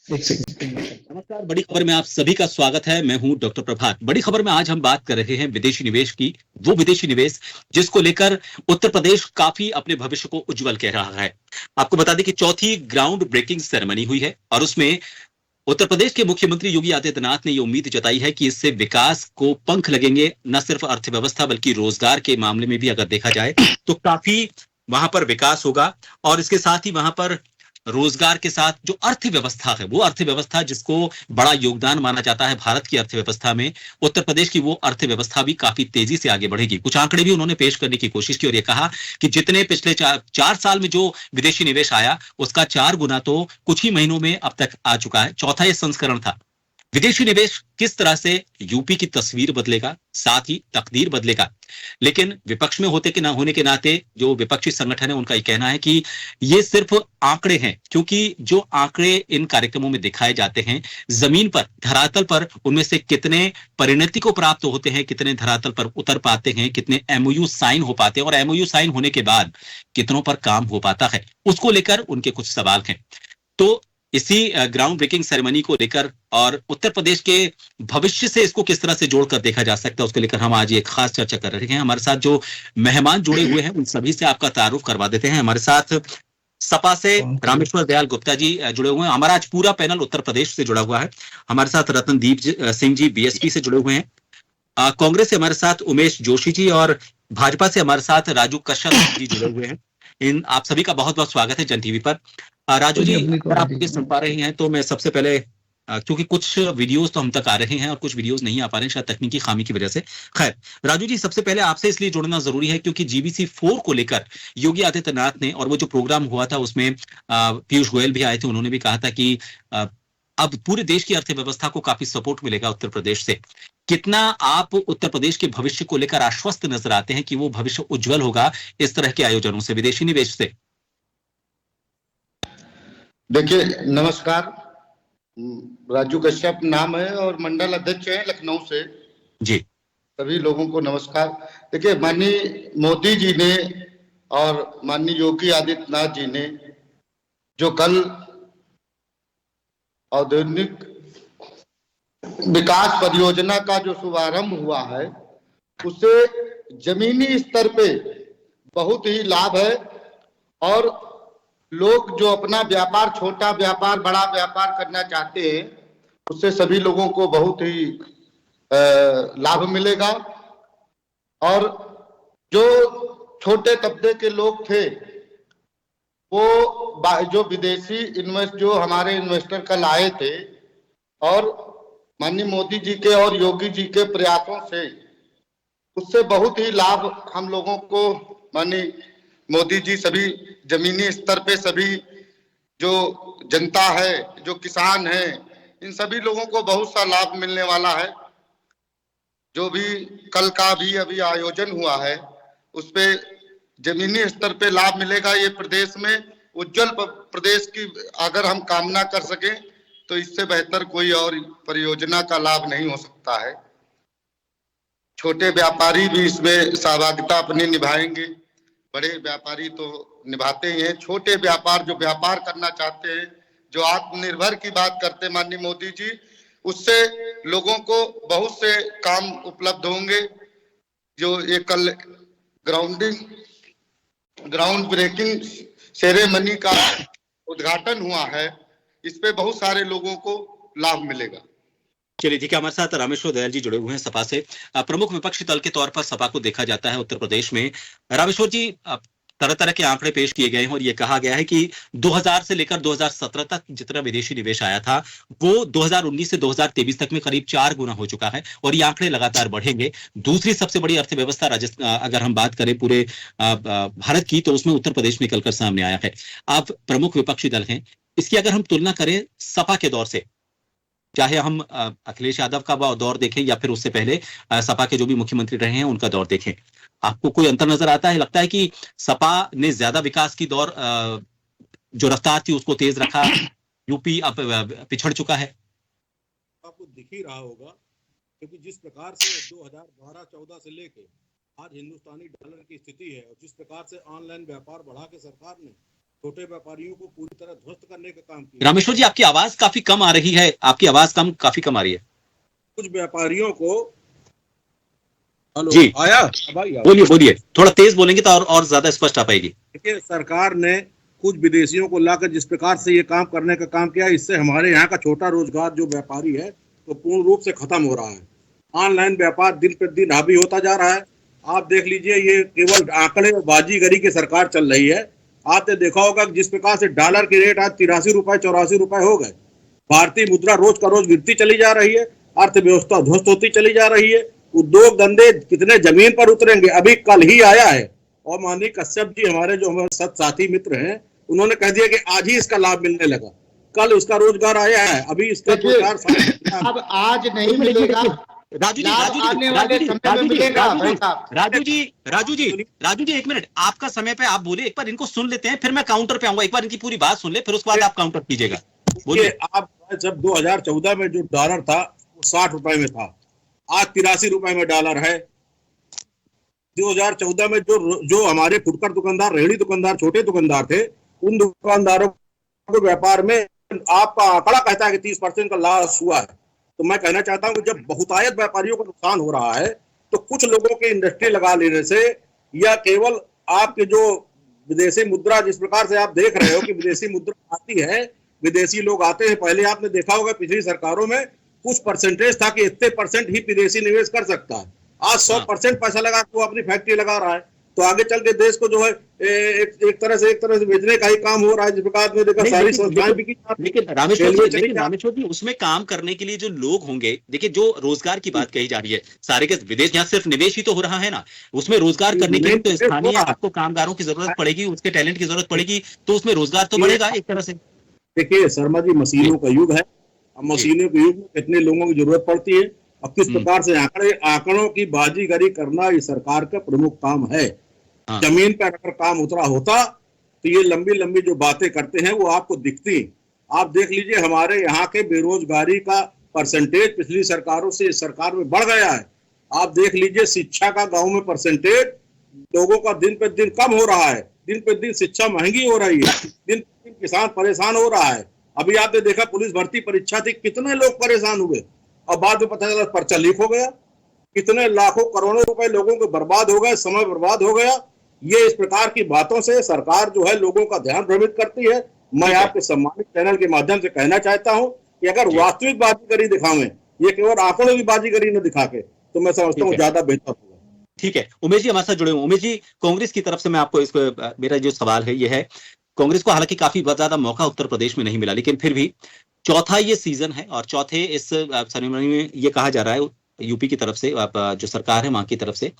एक सेकंड। नमस्कार। बड़ी खबर में आप सभी का स्वागत है। मैं हूं डॉक्टर प्रभात। बड़ी खबर में आज हम बात कर रहे हैं विदेशी निवेश की। वो विदेशी निवेश जिसको लेकर उत्तर प्रदेश काफी अपने भविष्य को उज्जवल कह रहा है। आपको बता दें कि चौथी ग्राउंड ब्रेकिंग सेरेमनी हुई है और उसमें उत्तर प्रदेश के मुख्यमंत्री योगी आदित्यनाथ ने ये उम्मीद जताई है कि इससे विकास को पंख लगेंगे। न सिर्फ अर्थव्यवस्था बल्कि रोजगार के मामले में भी अगर देखा जाए तो काफी वहां पर विकास होगा। और इसके साथ ही वहां पर रोजगार के साथ जो अर्थव्यवस्था है, वो अर्थव्यवस्था जिसको बड़ा योगदान माना जाता है भारत की अर्थव्यवस्था में, उत्तर प्रदेश की वो अर्थव्यवस्था भी काफी तेजी से आगे बढ़ेगी। कुछ आंकड़े भी उन्होंने पेश करने की कोशिश की और ये कहा कि जितने पिछले चार साल में जो विदेशी निवेश आया उसका 4 गुना तो कुछ ही महीनों में अब तक आ चुका है। चौथा ये संस्करण था। विदेशी निवेश किस तरह से यूपी की तस्वीर बदलेगा, साथ ही तकदीर बदलेगा। लेकिन विपक्ष में होते के ना होने के नाते जो विपक्षी संगठन है उनका ये कहना है कि ये सिर्फ आंकड़े हैं, क्योंकि जो आंकड़े इन कार्यक्रमों में दिखाए जाते हैं जमीन पर, धरातल पर उनमें से कितने परिणति को प्राप्त होते हैं, कितने धरातल पर उतर पाते हैं, कितने एमओयू साइन हो पाते हैं और एमओयू साइन होने के बाद कितनों पर काम हो पाता है, उसको लेकर उनके कुछ सवाल हैं। तो इसी ग्राउंड ब्रेकिंग सेरेमनी को लेकर और उत्तर प्रदेश के भविष्य से इसको किस तरह से जोड़कर देखा जा सकता है उसको लेकर हम आज एक खास चर्चा कर रहे हैं। हमारे साथ जो मेहमान जुड़े हुए हैं उन सभी से आपका तारुफ करवा देते हैं। हमारे साथ सपा से रामेश्वर दयाल गुप्ता जी जुड़े हुए हैं। हमारा आज पूरा पैनल उत्तर प्रदेश से जुड़ा हुआ है। हमारे साथ रतनदीप सिंह जी बीएसपी से जुड़े हुए हैं। कांग्रेस से हमारे साथ उमेश जोशी जी और भाजपा से हमारे साथ राजू कश्यप जी जुड़े हुए हैं। इन आप सभी का बहुत बहुत स्वागत है जन टीवी पर। राजू जी, अगर आप मुझे सुन पा रहे हैं तो मैं सबसे पहले क्योंकि कुछ वीडियोस तो हम तक आ रहे हैं और कुछ वीडियोस नहीं आ पा रहे हैं शायद तकनीकी खामी की वजह से। खैर राजू जी, सबसे पहले आपसे इसलिए जुड़ना जरूरी है क्योंकि जीबीसी 4 को लेकर योगी आदित्यनाथ ने, और वो जो प्रोग्राम हुआ था उसमें पीयूष गोयल भी आए थे, उन्होंने भी कहा था कि अब पूरे देश की अर्थव्यवस्था को काफी सपोर्ट मिलेगा उत्तर प्रदेश से। कितना आप उत्तर प्रदेश के भविष्य को लेकर आश्वस्त नजर आते हैं कि वो भविष्य उज्जवल होगा इस तरह के आयोजनों से, विदेशी निवेश से? देखिए, नमस्कार। राजू कश्यप नाम है और मंडल अध्यक्ष है लखनऊ से। जी। सभी लोगों को नमस्कार। देखिए, माननीय मोदी जी ने और माननीय योगी आदित्यनाथ जी ने जो कल औद्योगिक विकास परियोजना का जो शुभारंभ हुआ है उससे जमीनी स्तर पे बहुत ही लाभ है और लोग जो अपना व्यापार, छोटा व्यापार, बड़ा व्यापार करना चाहते हैं उससे सभी लोगों को बहुत ही लाभ मिलेगा। और जो छोटे तबके के लोग थे वो जो विदेशी जो हमारे इन्वेस्टर कल आए थे और माननीय मोदी जी के और योगी जी के प्रयासों से उससे बहुत ही लाभ हम लोगों को, माननीय मोदी जी सभी जमीनी स्तर पे सभी जो जनता है, जो किसान है, इन सभी लोगों को बहुत सा लाभ मिलने वाला है। जो भी कल का भी अभी आयोजन हुआ है उस पे जमीनी स्तर पे लाभ मिलेगा। ये प्रदेश में उज्जवल प्रदेश की अगर हम कामना कर सकें तो इससे बेहतर कोई और परियोजना का लाभ नहीं हो सकता है। छोटे व्यापारी भी इसमें सहभागिता अपनी निभाएंगे, बड़े व्यापारी तो निभाते ही हैं। छोटे व्यापार जो व्यापार करना चाहते हैं, जो आत्मनिर्भर की बात करते हैं माननीय मोदी जी, उससे लोगों को बहुत से काम उपलब्ध होंगे। जो ये कल ग्राउंड ब्रेकिंग सेरेमनी का उद्घाटन हुआ है, इस पे बहुत सारे लोगों को लाभ मिलेगा। चलिए ठीक है, हमारे साथ रामेश्वर दयाल जी जुड़े हुए हैं सपा से। प्रमुख विपक्षी दल के तौर पर सपा को देखा जाता है उत्तर प्रदेश में। रामेश्वर जी, तरह तरह के आंकड़े पेश किए गए हैं और ये कहा गया है कि 2000 से लेकर 2017 तक जितना विदेशी निवेश आया था वो 2019 से 2023 तक में करीब 4 गुना हो चुका है और ये आंकड़े लगातार बढ़ेंगे। दूसरी सबसे बड़ी अर्थव्यवस्था राजस्थान, अगर हम बात करें पूरे भारत की, तो उसमें उत्तर प्रदेश निकलकर सामने आया है। आप प्रमुख विपक्षी दल हैं, इसकी अगर हम तुलना करें सपा के दौर से, चाहे हम अखिलेश यादव का दौर देखें या फिर उससे पहले सपा के जो भी मुख्यमंत्री रहे हैं उनका दौर देखें, आपको कोई अंतर नजर आता है? लगता है कि सपा ने ज्यादा विकास की दौर जो रफ्तार थी उसको तेज रखा, यूपी अब पिछड़ चुका है? आपको दिख ही रहा होगा क्योंकि जिस प्रकार से 2012-14 से लेके आज हिंदुस्तानी डॉलर की स्थिति है और जिस प्रकार से ऑनलाइन व्यापार बढ़ा के सरकार ने छोटे व्यापारियों को पूरी तरह ध्वस्त करने का काम किया। रामेश्वर जी, आपकी आवाज काफी कम आ रही है, आपकी आवाज काफी कम आ रही है। कुछ व्यापारियों को, हेलो, जी आया भाई, बोलिए बोलिए, थोड़ा तेज बोलेंगे तो और ज्यादा स्पष्ट आ पाएगी। देखिए, सरकार ने कुछ विदेशियों को लाकर जिस प्रकार से ये काम करने का काम किया, इससे हमारे यहाँ का छोटा रोजगार जो व्यापारी है तो पूर्ण रूप से खत्म हो रहा है। ऑनलाइन व्यापार दिन प्रतिदिन हावी होता जा रहा है। आप देख लीजिए, ये केवल आंकड़े और बाजीगरी की सरकार चल रही है। आपने देखा होगा कि जिस प्रकार से डॉलर की रेट आज 83 रुपए 84 रुपए हो गए, भारतीय मुद्रा रोज का रोज गिरती चली जा रही है, अर्थव्यवस्था ध्वस्त होती चली जा रही है, उद्योग धंधे कितने जमीन पर उतरेंगे। अभी कल ही आया है और माननीय कश्यप जी, हमारे जो हमारे सत साथी मित्र हैं, उन्होंने कह दिया कि आज ही इसका लाभ मिलने लगा, कल उसका रोजगार आया है। अभी इसका अब आज नहीं मिलेगा, राजू जी, एक मिनट, आपका समय पे आप बोले, एक बार इनको सुन लेते हैं, फिर मैं काउंटर पे आऊंगा। एक बार इनकी पूरी बात सुन ले, फिर उसके बाद आप काउंटर कीजिएगा। बोलिए। आप जब 2014 में जो डॉलर था वो 60 रुपए में था, आज 83 रुपए में डॉलर है। 2014 में जो हमारे फुटकर दुकानदार, रेहड़ी दुकानदार, छोटे दुकानदार थे, उन दुकानदारों को व्यापार में आपका आंकड़ा कहता है कि 30% का लॉस हुआ है। तो मैं कहना चाहता हूं कि जब बहुतायत व्यापारियों को नुकसान हो रहा है तो कुछ लोगों के इंडस्ट्री लगा लेने से, या केवल आपके जो विदेशी मुद्रा, जिस प्रकार से आप देख रहे हो कि विदेशी मुद्रा आती है, विदेशी लोग आते हैं। पहले आपने देखा होगा पिछली सरकारों में कुछ परसेंटेज था कि इतने परसेंट ही विदेशी निवेश कर सकता है। आज 100% पैसा लगा तो अपनी फैक्ट्री लगा रहा है, तो आगे चल के देश को जो है एक तरह से बेचने का ही काम हो रहा है। जिस प्रकार में देखा सारी संस्थाएं भी, लेकिन रामेश्वर जी, उसमें काम करने के लिए जो लोग होंगे, देखिए जो रोजगार की बात कही जा रही है, सारे के विदेश, यहाँ सिर्फ निवेश ही तो हो रहा है ना, उसमें रोजगार करने के लिए तो स्थानीय आपको कामगारों की जरूरत पड़ेगी, उसके टैलेंट की जरूरत पड़ेगी, तो उसमें रोजगार तो बढ़ेगा एक तरह से। देखिए शर्मा जी, मशीनों का युग है। अब मशीनों के युग में कितने लोगों की जरूरत पड़ती है, अब किस प्रकार से आंकड़ों की बाजीगरी करना इस सरकार का प्रमुख काम है। जमीन पर अगर काम उतरा होता तो ये लंबी लंबी जो बातें करते हैं वो आपको दिखती। आप देख लीजिए, हमारे यहाँ के बेरोजगारी का परसेंटेज पिछली सरकारों से इस सरकार में बढ़ गया है। आप देख लीजिए, शिक्षा का गांव में परसेंटेज लोगों का दिन पे दिन कम हो रहा है, दिन पे दिन शिक्षा महंगी हो रही है, दिन पे दिन किसान परेशान हो रहा है। अभी आपने देखा पुलिस भर्ती परीक्षा थी, कितने लोग परेशान हुए और बाद में पता चला पर्चा लीक हो गया। कितने लाखों करोड़ों रुपए लोगों के बर्बाद हो गए, समय बर्बाद हो गया। ये इस प्रकार की बातों से सरकार जो है लोगों का ध्यान भ्रमित करती है। मैं आपके सम्मानित चैनल के माध्यम से कहना चाहता हूं कि अगर वास्तविक बाजीगरी दिखावें, ये केवल आंकड़ों की बाजीगरी न दिखा के, तो मैं समझता हूँ ज्यादा बेहतर होगा। ठीक है, उमेश जी हमारे साथ जुड़े हुए। उमेश जी, कांग्रेस की तरफ से मैं आपको इसको, मेरा जो सवाल है ये है, कांग्रेस को हालांकि काफी ज्यादा मौका उत्तर प्रदेश में नहीं मिला, लेकिन फिर भी चौथा ये सीजन है और चौथे इस सेरेमनी में ये कहा जा रहा है यूपी की तरफ से, जो सरकार है वहां की तरफ से,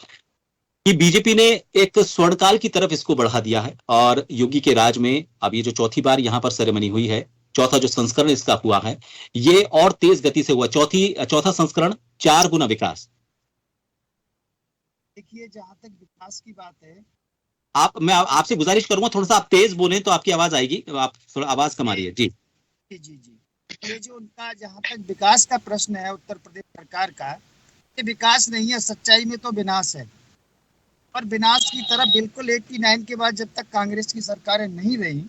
कि बीजेपी ने एक स्वर्णकाल की तरफ इसको बढ़ा दिया है और योगी के राज में अब ये जो चौथी बार यहाँ पर सेरेमनी हुई है, चौथा जो संस्करण इसका हुआ है, ये और तेज गति से हुआ। चौथा संस्करण 4 गुना विकास। देखिए, जहां तक विकास की बात है, मैं आपसे गुजारिश करूंगा थोड़ा सा आप तेज बोलें तो आपकी आवाज आएगी, आप थोड़ा आवाज कमा रही है। जी जी। ये जो उनका जहां तक विकास का प्रश्न है उत्तर प्रदेश सरकार का, ये विकास नहीं है, सच्चाई में तो विनाश है। और विनाश की तरफ बिल्कुल 89 के बाद जब तक कांग्रेस की सरकारें नहीं रही,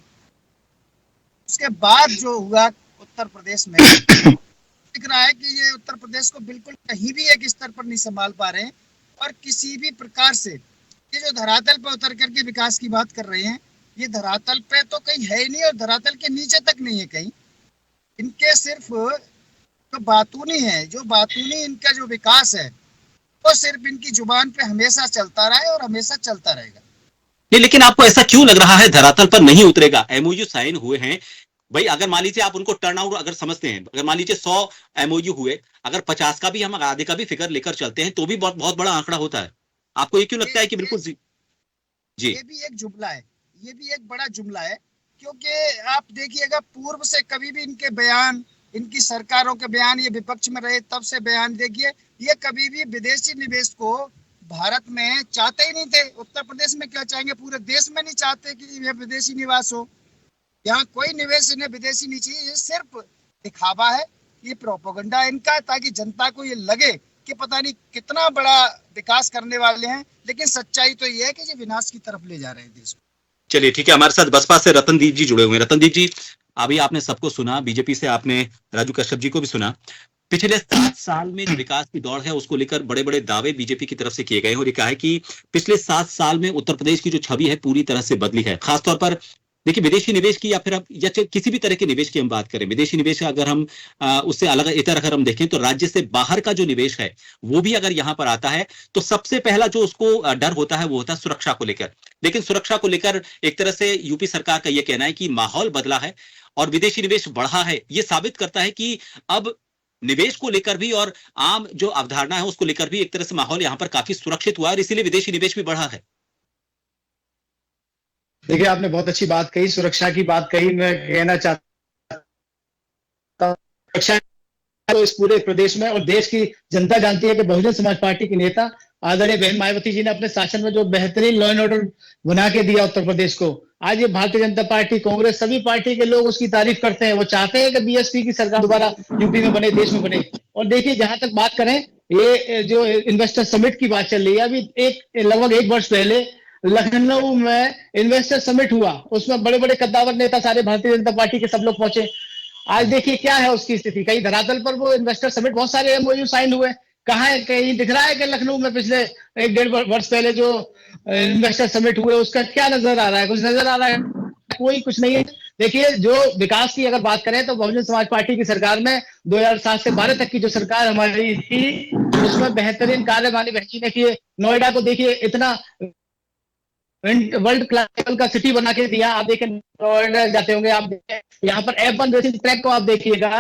उसके बाद जो हुआ उत्तर प्रदेश में, दिख रहा है कि ये उत्तर प्रदेश को बिल्कुल कहीं भी एक स्तर पर नहीं संभाल पा रहे हैं। और किसी भी प्रकार से ये जो धरातल पर उतर करके विकास की बात कर रहे हैं, ये धरातल पे तो कहीं है ही नहीं और धरातल के नीचे तक नहीं है कहीं। इनके सिर्फ जो बातूनी है, जो बातूनी इनका जो विकास है, वो सिर्फ इनकी जुबान पे हमेशा चलता रहा है और हमेशा चलता रहेगा। नहीं, लेकिन आपको ऐसा क्यों लग रहा है धरातल पर नहीं उतरेगा? एमओयू साइन हुए हैं भाई, अगर मान लीजिए आप उनको टर्न आउट अगर समझते हैं, अगर मान लीजिए 100 एमओयू हुए, अगर 50 का भी हम आधे का भी फिगर लेकर चलते हैं तो भी बहुत बड़ा आंकड़ा होता है। आपको ये क्यों लगता है कि बिल्कुल जी? ये भी एक जुमला है, ये भी एक बड़ा जुमला है, क्योंकि आप देखिएगा पूर्व से कभी भी इनके बयान, इनकी सरकारों के बयान, ये विपक्ष में रहे तब से बयान देखिए, ये कभी भी विदेशी निवेश को भारत में चाहते ही नहीं थे। उत्तर प्रदेश में क्या चाहेंगे, पूरे देश में नहीं चाहते कि यह विदेशी निवास हो। यहाँ कोई निवेश इन्हें विदेशी नहीं चाहिए। ये सिर्फ दिखावा है, ये प्रोपेगेंडा इनका, ताकि जनता को ये लगे कि पता नहीं कितना बड़ा विकास करने वाले हैं, लेकिन सच्चाई तो ये है कि ये विनाश की तरफ ले जा रहे हैं देश को। चलिए ठीक है, हमारे साथ बसपा से रतनदीप जी जुड़े हुए हैं। रतनदीप जी, अभी आपने सबको सुना, बीजेपी से आपने राजू कश्यप जी को भी सुना। पिछले 7 साल में जो विकास की दौड़ है उसको लेकर बड़े बड़े दावे बीजेपी की तरफ से किए गए हैं और ये कहा है कि पिछले 7 साल में उत्तर प्रदेश की जो छवि है पूरी तरह से बदली है। खासतौर पर देखिए विदेशी निवेश की या फिर अब या किसी भी तरह के निवेश की हम बात करें, विदेशी निवेश अगर हम उससे अलग इतर अगर हम देखें तो राज्य से बाहर का जो निवेश है वो भी अगर यहाँ पर आता है तो सबसे पहला जो उसको डर होता है वो होता है सुरक्षा को लेकर। लेकिन सुरक्षा को लेकर एक तरह से यूपी सरकार का यह कहना है कि माहौल बदला है और विदेशी निवेश बढ़ा है। ये साबित करता है कि अब निवेश को लेकर भी और आम जो अवधारणा है उसको लेकर भी एक तरह से माहौल यहाँ पर काफी सुरक्षित हुआ और इसीलिए विदेशी निवेश भी बढ़ा है। देखिए, आपने बहुत अच्छी बात कही, सुरक्षा की बात कही। मैं कहना चाहता हूं सुरक्षा तो इस पूरे प्रदेश में और देश की जनता जानती है कि बहुजन समाज पार्टी के नेता आदरणीय बहन मायावती जी ने अपने शासन में जो बेहतरीन लॉ एंड ऑर्डर बना के दिया उत्तर प्रदेश को, आज ये भारतीय जनता पार्टी, कांग्रेस, सभी पार्टी के लोग उसकी तारीफ करते हैं। वो चाहते हैं कि बीएसपी की सरकार दोबारा यूपी में बने, देश में बने। और देखिए, जहां तक बात करें, ये जो इन्वेस्टर समिट की बात चल रही है, अभी लगभग 1 वर्ष पहले लखनऊ में इन्वेस्टर समिट हुआ, उसमें बड़े बड़े कद्दावर नेता सारे भारतीय जनता पार्टी के सब लोग पहुंचे। आज देखिए क्या है उसकी स्थिति, कहीं धरातल पर वो इन्वेस्टर समिट, बहुत सारे एमओयू साइन हुए, कहाँ है? कहीं दिख रहा है कि लखनऊ में पिछले 1-1.5 वर्ष पहले जो इन्वेस्टर समिट हुए उसका क्या नजर आ रहा है? कुछ नजर आ रहा है? कोई कुछ नहीं है। देखिए, जो विकास की अगर बात करें तो बहुजन समाज पार्टी की सरकार में 2007 से 12 तक की जो सरकार हमारी थी उसमें बेहतरीन कार्य माननीय बहन जी ने किए। नोएडा को देखिए, इतना वर्ल्ड क्लास लेवल का सिटी बना के दिया। आप देखें, नोएडा जाते होंगे आप, यहाँ पर F1 रेसिंग ट्रैक को आप देखिएगा,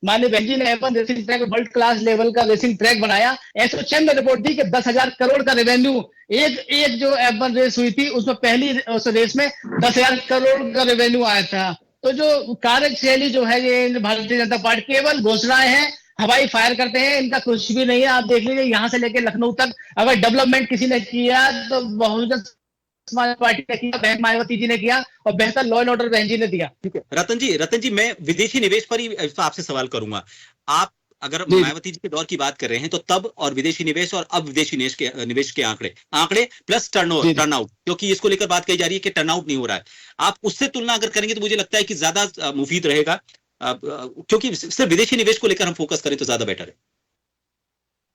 माननीय बहन जी ने F1 racing track world class level का रेसिंग ट्रैक बनाया। एसोचैम में रिपोर्ट दी कि 10,000 करोड़ का रेवेन्यू एक जो F1 रेस हुई थी उसमें पहली उस रेस में 10,000 करोड़ का रेवेन्यू आया था। तो जो कार्यशैली जो है ये भारतीय जनता पार्टी केवल घोषणाएं हैं, हवाई फायर करते हैं, इनका कुछ भी नहीं है। आप देख लीजिए, यहाँ से लेकर लखनऊ तक अगर डेवलपमेंट किसी ने किया तो बहुजन समाज पार्टी ने किया, बहन मायावती जी ने किया, और बेहतर लॉ एंड ऑर्डर बहन जी ने दिया। ठीक है रतन जी, मैं विदेशी निवेश पर ही आपसे सवाल करूंगा। आप अगर मायावती जी के दौर की बात कर रहे हैं तो तब और विदेशी निवेश और अब विदेशी निवेश के आंकड़े प्लस टर्नआउट, क्योंकि इसको लेकर बात कही जा रही है कि टर्नआउट नहीं हो रहा है, आप उससे तुलना अगर करेंगे तो मुझे लगता है कि ज्यादा मुफीद रहेगा, क्योंकि सिर्फ विदेशी निवेश को लेकर हम फोकस करें तो ज्यादा बेटर है।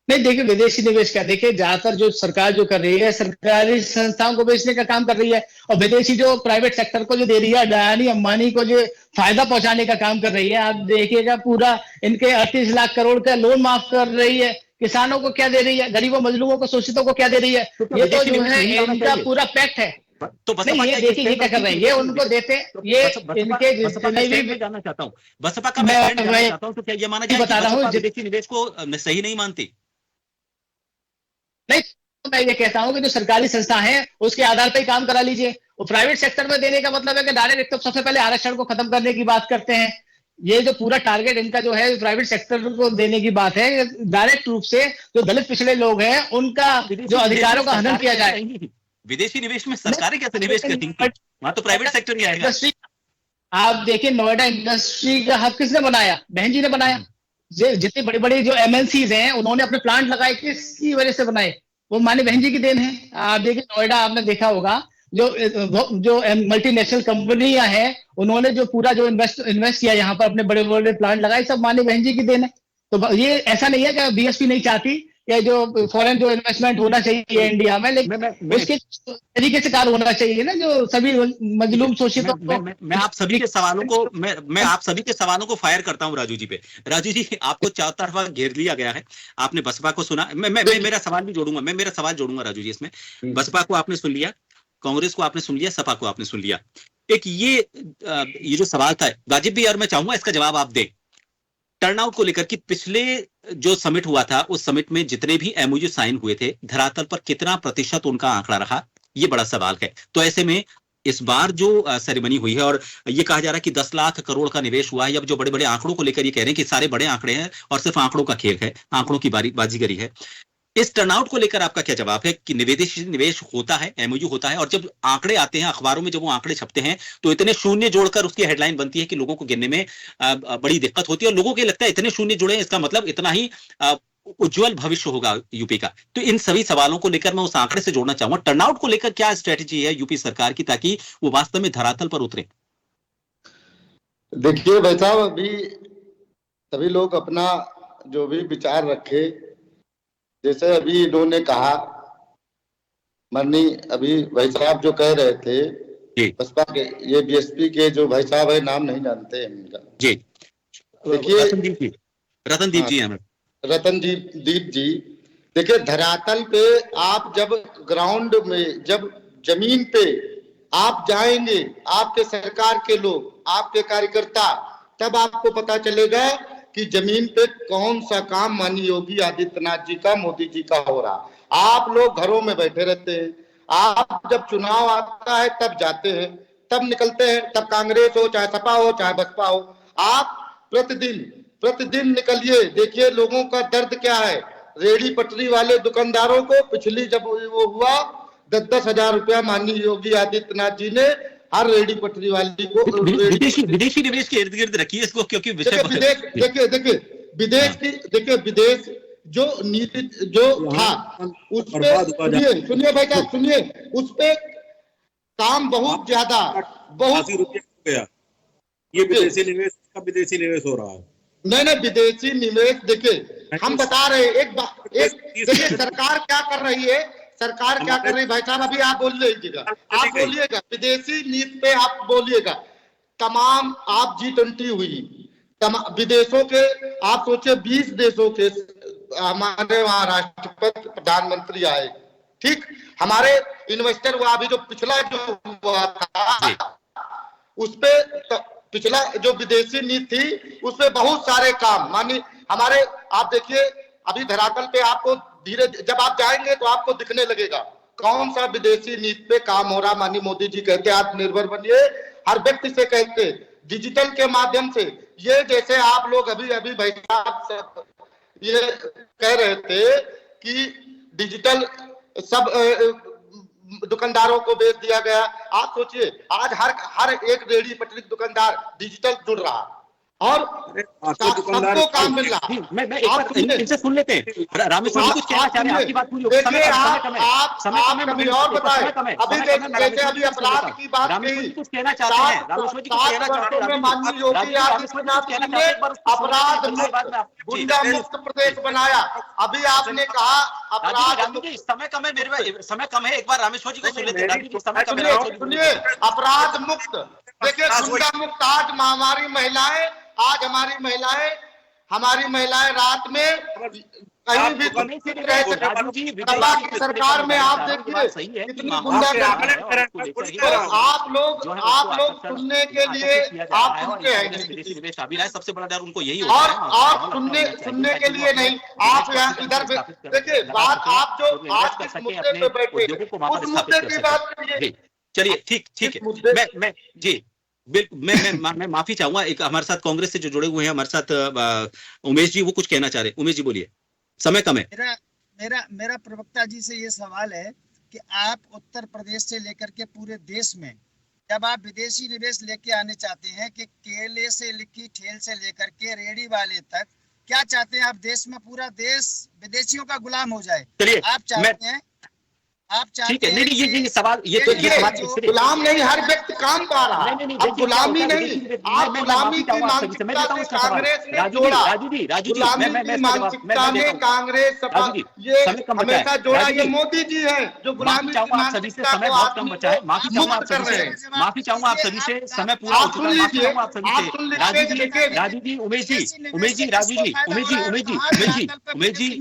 नहीं, देखिए, विदेशी निवेश क्या, देखिए ज्यादातर जो सरकार जो कर रही है, सरकारी संस्थाओं को बेचने का काम कर रही है, और विदेशी जो प्राइवेट सेक्टर को जो दे रही है, अडानी अंबानी को जो फायदा पहुंचाने का काम कर रही है। आप देखिएगा, पूरा इनके 38 लाख करोड़ का लोन माफ कर रही है, किसानों को क्या दे रही है, गरीबों मजलूमों को, शोषितों को क्या दे रही है, ये तो जो है इनका पूरा पैक्ट है। तो नहीं, ये देखिए ये क्या कर रहे हैं, ये उनको देते, ये इनके जितने जानना चाहता हूँ बसपा का, मैं जानना चाहता हूँ, तो क्या ये माना जाए बता रहा हूँ विदेशी निवेश को सही नहीं मानती? नहीं, तो मैं ये कहता हूं कि जो सरकारी संस्था है उसके आधार पर ही काम करा लीजिए। वो प्राइवेट सेक्टर में देने का मतलब है कि डायरेक्ट, एक तो सबसे पहले आरक्षण को खत्म करने की बात करते हैं। ये जो पूरा टारगेट इनका जो है प्राइवेट सेक्टर को देने की बात है, डायरेक्ट रूप से जो दलित पिछड़े लोग हैं उनका जो अधिकारों का हनन किया जाए। विदेशी निवेश में सरकारें कैसे निवेश करेंगी? वहां तो प्राइवेट सेक्टर ही आएगा। आप देखिए, नोएडा इंडस्ट्री का हब किसने बनाया? बहन जी ने बनाया। जितनी बड़ी बड़ी जो एमएनसीज हैं उन्होंने अपने प्लांट लगाए, किसकी वजह से बनाए? वो माननीय बहन जी की देन है। आप देखिए, नोएडा आपने देखा होगा, जो मल्टीनेशनल कंपनियां हैं उन्होंने जो पूरा जो इन्वेस्ट किया यहाँ पर, अपने बड़े बड़े प्लांट लगाए, सब माननीय बहन जी की देन है। तो ये ऐसा नहीं है कि बीएसपी नहीं चाहती कि जो फॉरेन जो इन्वेस्टमेंट होना चाहिए इंडिया में, लेकिन उसके तरीके से कार्य होना चाहिए ना, जो सभी मजलूम शोषितों को। मैं आप सभी के सवालों को मैं आप सभी के सवालों को फायर करता हूं राजू जी पे। राजू जी, आपको चारों तरफा घेर लिया गया है, आपने बसपा को सुना, मैं मेरा सवाल भी जोड़ूंगा, मैं मेरा सवाल जोड़ूंगा राजू जी इसमें। बसपा को आपने सुन लिया, कांग्रेस को आपने सुन लिया, सपा को आपने सुन लिया। एक ये जो सवाल था वाजिब भी, और मैं चाहूंगा इसका जवाब आप दें टर्नआउट को लेकर कि पिछले जो समिट हुआ था उस समिट में जितने भी एमओयू साइन हुए थे, धरातल पर कितना प्रतिशत उनका आंकड़ा रहा, ये बड़ा सवाल है। तो ऐसे में इस बार जो सेरेमनी हुई है और ये कहा जा रहा है कि 10 लाख करोड़ का निवेश हुआ है, अब जो बड़े बड़े आंकड़ों को लेकर ये कह रहे हैं कि सारे बड़े आंकड़े हैं और सिर्फ आंकड़ों का खेल है, आंकड़ों की बाजीगरी है, इस टर्नआउट को लेकर आपका क्या जवाब है कि विदेशी निवेश होता है, एमओयू होता है, और जब आंकड़े आते हैं अखबारों में, जब वो आंकड़े छपते हैं तो इतने शून्य जोड़कर उसकी हेडलाइन बनती है कि लोगों को गिनने में बड़ी दिक्कत होती है, और लोगों को लगता है इतने शून्य जुड़े हैं, इसका मतलब इतना ही उज्जवल भविष्य होगा यूपी का। तो इन सभी सवालों को लेकर मैं उस आंकड़े से जोड़ना चाहूंगा, टर्नआउट को लेकर क्या स्ट्रेटेजी है यूपी सरकार की ताकि वो वास्तव में धरातल पर उतरे? देखिए भाई साहब, अभी सभी लोग अपना जो भी विचार रखे, जैसे अभी इन्होंने कहा, माननीय अभी भाई साहब जो कह रहे थे बसपा के, ये बीएसपी के जो भाई साहब है, नाम नहीं जानते हैं इनका जी, देखिए रतनदीप जी हैं। रतनदीप जी, देखिए धरातल पे आप जब ग्राउंड में, जब जमीन पे आप जाएंगे, आपके सरकार के लोग, आपके कार्यकर्ता, तब आपको पता चलेगा कि जमीन पे कौन सा काम माननीय योगी आदित्यनाथ जी का, मोदी जी का हो रहा। आप लोग घरों में बैठे रहते हैं, आप जब चुनाव आता है तब जाते हैं, तब निकलते हैं, तब कांग्रेस हो चाहे सपा हो चाहे बसपा हो, आप प्रतिदिन निकलिए, देखिए लोगों का दर्द क्या है। रेडी पटरी वाले दुकानदारों को पिछली जब वो हुआ 10-10 हजार रुपया माननीय योगी आदित्यनाथ जी ने हर रेडी पटरी वाली को विदेशी निवेश के इर्द गिर्द रखिए इसको, क्योंकि विदेश जो नीति जो था उस पे सुनिए भाई साहब, सुनिए, उस पे काम बहुत ज्यादा, बहुत रुपया ये विदेशी निवेश हो रहा है। नहीं, विदेशी निवेश, देखिए हम बता रहे हैं एक देखिए सरकार क्या कर रही है, सरकार क्या कर रही है भाई साहब, अभी आप बोल लीजिएगा, आप बोलिएगा विदेशी नीति पे, आप बोलिएगा। तमाम आप G20 हुई, विदेशों के आप सोचे 20 देशों के हमारे वहां राष्ट्रपति प्रधानमंत्री आए, ठीक, हमारे इन्वेस्टर हुआ। अभी जो पिछला जो हुआ था उस पे पिछला जो विदेशी नीति थी उसपे बहुत सारे काम मानी हमारे, आप देखिए अभी धरातल पे आपको धीरे, जब आप जाएंगे तो आपको दिखने लगेगा कौन सा विदेशी नीति पे काम हो रहा। माननीय मोदी जी कहते आत्मनिर्भर बनिए, हर व्यक्ति से कहते डिजिटल के माध्यम से, ये जैसे आप लोग अभी भाई साहब ये कह रहे थे कि डिजिटल सब दुकानदारों को बेच दिया गया। आप सोचिए आज हर एक रेडी पटरी दुकानदार डिजिटल जुड़ रहा और सबको काम मिल रहा। मैं एक बार इनसे सुन लेते हैं। रामेश्वर जी कुछ कहना चाह रहे हैं, आपकी बात पूरी होगी। देखिए आप कभी और बताएं, अभी जैसे अभी अपराध की बात कही, कुछ कहना चाहते हैं रामेश्वर जी, कुछ कहना चाहते हैं। माननीय योगी आदित्यनाथ जी ने अपराध मुक्त, गुंडा मुक्त प्रदेश बनाया। अभी आपने कहा अपराध, समय कम है, मेरे समय कम है, एक बार रामेश्वर जी को सुन लेते हैं। समय कम है, सुनिए, अपराध मुक्त, देखिए गुंडा मुक्त। हमारी महिलाएं रात में कहीं भी रह सकती, सरकार में आप देखिए कितनी गुंडागर्दी। तो आप लोग सुनने के लिए आप सुनते हैं, सबसे बड़ा डर उनको यही और सुनने के लिए नहीं, आप यहाँ इधर देखिए बात, आप जो आज किस मुद्दे पे बैठे उस मुद्दे की बात करिए। चलिए ठीक है, मैं जी बिल्कुल मैं माफी चाहूंगा। एक हमारे साथ कांग्रेस से जो जुड़े हुए हैं हमारे साथ उमेश जी, वो कुछ कहना चाह रहे हैं। उमेश जी बोलिए, समय कम है। मेरा प्रवक्ता जी से ये सवाल है कि आप उत्तर प्रदेश से लेकर के पूरे देश में जब आप विदेशी निवेश लेके आने चाहते हैं कि केले से लिखी ठेल से लेकर के रेडी वाले तक, क्या चाहते हैं आप? देश में पूरा देश विदेशियों का गुलाम हो जाए? आप चाहते हैं ठीक है, नहीं ये सवाल, ये सवाल गुलाम नहीं, हर व्यक्ति काम पा रहा है, अब गुलामी नहीं। आप गुलामी की मानसिकता से कांग्रेस ने जोड़ा, गुलामी की मानसिकता में कांग्रेस ये हमेशा जोड़ा। ये मोदी जी हैं जो गुलामी की मानसिकता को आप मुक्त कर रहे हैं। माफी चाहूंगा आप सभी से, समय पूरा हो चुका है। राजू जी, उमेश जी, राजू जी,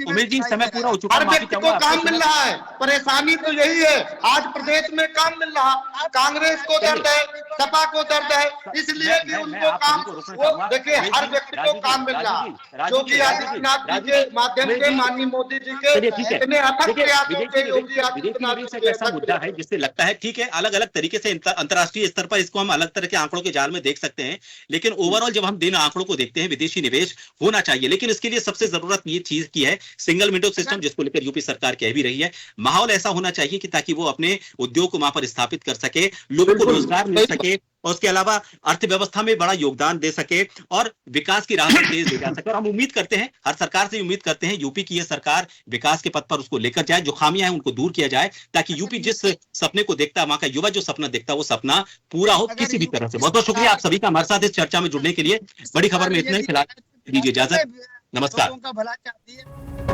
उमेश जी, समय पूरा हो चुका है। हर व्यक्ति को काम मिल रहा है, परेशानी तो यही है, आज प्रदेश में काम मिल रहा। कांग्रेस को दर्द है, सपा को दर्द है, इसलिए कि उनको काम, वो देखिए हर व्यक्ति को काम मिल रहा। योगी आदित्यनाथ जी के माध्यम से, माननीय मोदी जी के इतने अथक प्रयासों से योगी आदित्यनाथ जी एक ऐसा मुद्दा है जिससे लगता है ठीक है, अलग अलग तरीके से अंतर्राष्ट्रीय स्तर पर इसको हम अलग तरह के आंकड़ों के जाल में देख सकते हैं, लेकिन ओवरऑल जब हम इन आंकड़ों को देखते हैं, विदेशी निवेश होना चाहिए। लेकिन इसके लिए सबसे जरूरत ये चीज की है सिंगल विंडो सिस्टम, जिसको लेकर यूपी सरकार कह भी रही है। माहौल ऐसा होना होना चाहिए कि ताकि वो अपने उद्योग को वहां पर स्थापित कर सके, लोगों को रोजगार मिल सके और उसके अलावा अर्थव्यवस्था में बड़ा योगदान दे सके और विकास की राह पर तेज ले जा सके। और हम उम्मीद करते हैं, हर सरकार से उम्मीद करते हैं यूपी की यह सरकार विकास के पथ पर उसको लेकर जाए, जो खामियां हैं उनको दूर किया जाए, ताकि यूपी जिस सपने को देखता है, वहां का युवा जो सपना देखता है, वो सपना पूरा हो किसी भी तरह से। बहुत बहुत शुक्रिया आप सभी का हमारे साथ इस चर्चा में जुड़ने के लिए। बड़ी खबर में इतना ही, फिलहाल दीजिए इजाजत, नमस्कार। लोगों का भला चाहती है।